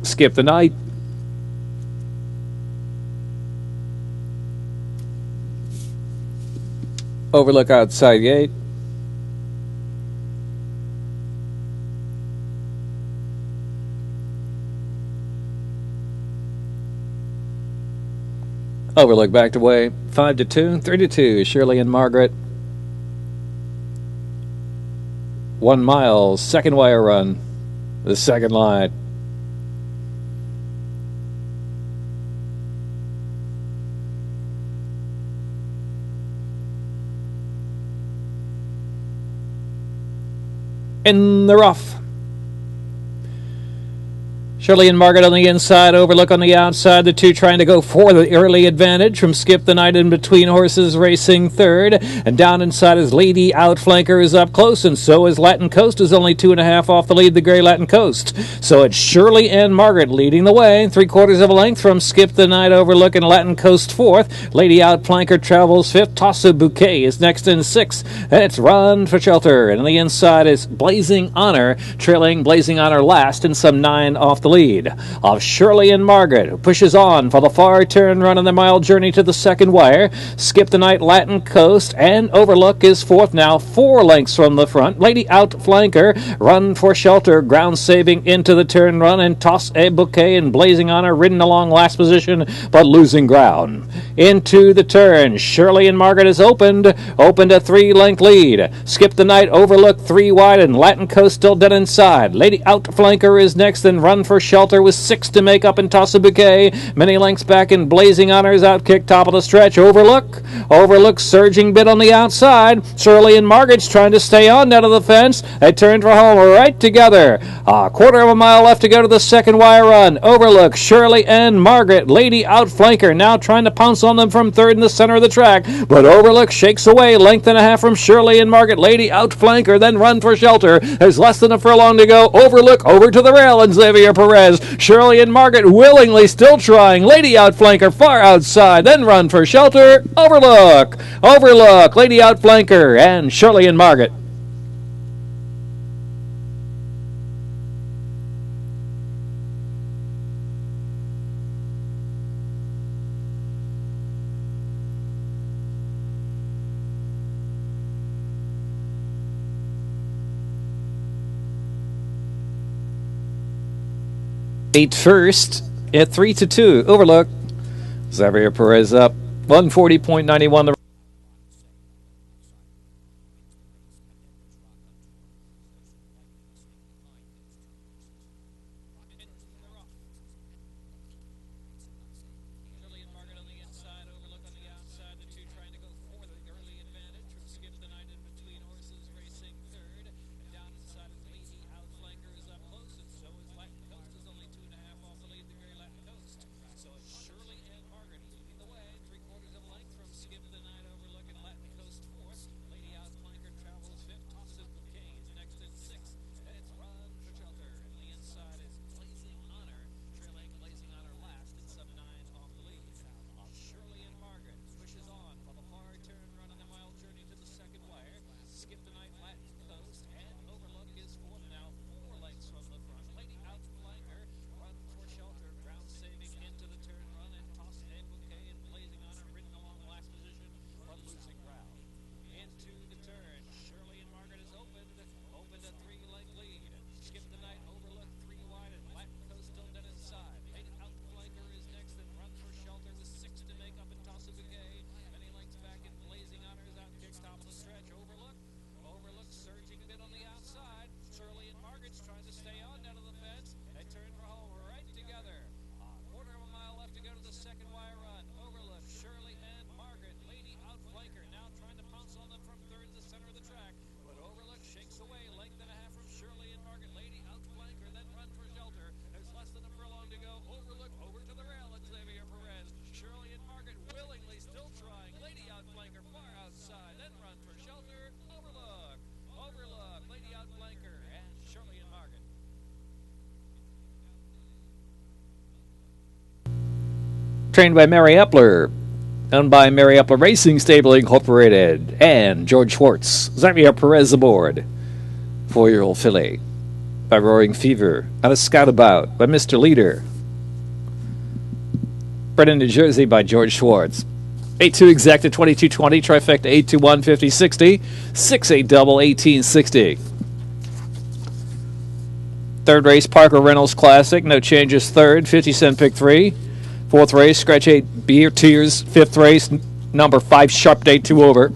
Skip the Night. Overlook outside gate. Overlook backed away. 5-2, 3-2. Shirley and Margaret. 1 mile, second wire run. The second line. In the rough. Shirley and Margaret on the inside, Overlook on the outside. The two trying to go for the early advantage from Skip the Night in between horses racing third. And down inside is Lady Outflanker is up close, and so is Latin Coast, is only 2.5 off the lead, the Gray Latin Coast. So it's Shirley and Margaret leading the way, 3/4 of a length from Skip the Night, Overlook, and Latin Coast fourth. Lady Outflanker travels fifth. Toss a Bouquet is next in sixth. And it's Run for Shelter. And on the inside is Blazing Honor, trailing Blazing Honor last and some 9 off the lead of Shirley and Margaret, who pushes on for the far turn run on the mile journey to the second wire. Skip the Night, Latin Coast, and Overlook is fourth now, 4 lengths from the front. Lady Outflanker, Run for Shelter, ground saving into the turn run, and Toss a Bouquet and Blazing Honor ridden along last position, but losing ground. Into the turn, Shirley and Margaret is opened a 3-length lead. Skip the Night, Overlook 3 wide, and Latin Coast still dead inside. Lady Outflanker is next, and Run for Shelter with 6 to make up, and Toss a Bouquet many lengths back, and Blazing Honors outkick top of the stretch. Overlook surging bit on the outside. Shirley and Margaret's trying to stay on net of the fence. They turn for home right together. A 1/4 mile left to go to the second wire run. Overlook, Shirley and Margaret. Lady Outflanker now trying to pounce on them from third in the center of the track, but Overlook shakes away 1.5 from Shirley and Margaret. Lady Outflanker, then Run for Shelter. There's less than a furlong to go. Overlook over to the rail, and Xavier Perez. Shirley and Margaret willingly still trying. Lady Outflanker far outside, then Run for Shelter. Overlook, Lady Outflanker, and Shirley and Margaret. Eight first at 3-2. Overlook. Xavier Perez up 140.91. The trained by Mary Epler, owned by Mary Epler Racing Stable Incorporated, and George Schwartz. Xavier Perez aboard. 4-year-old filly. by Roaring Fever. On a Scout About by Mr. Leader. Brennan, New Jersey by George Schwartz. 8-2 exacta 2220, trifecta 8-1 50-60, 6-8 double 1860. Third race, Parker Reynolds Classic, no changes third, 50-cent pick 3. Fourth race, scratch 8 Beer Tears. Fifth race, number 5 Sharp Day 2 over.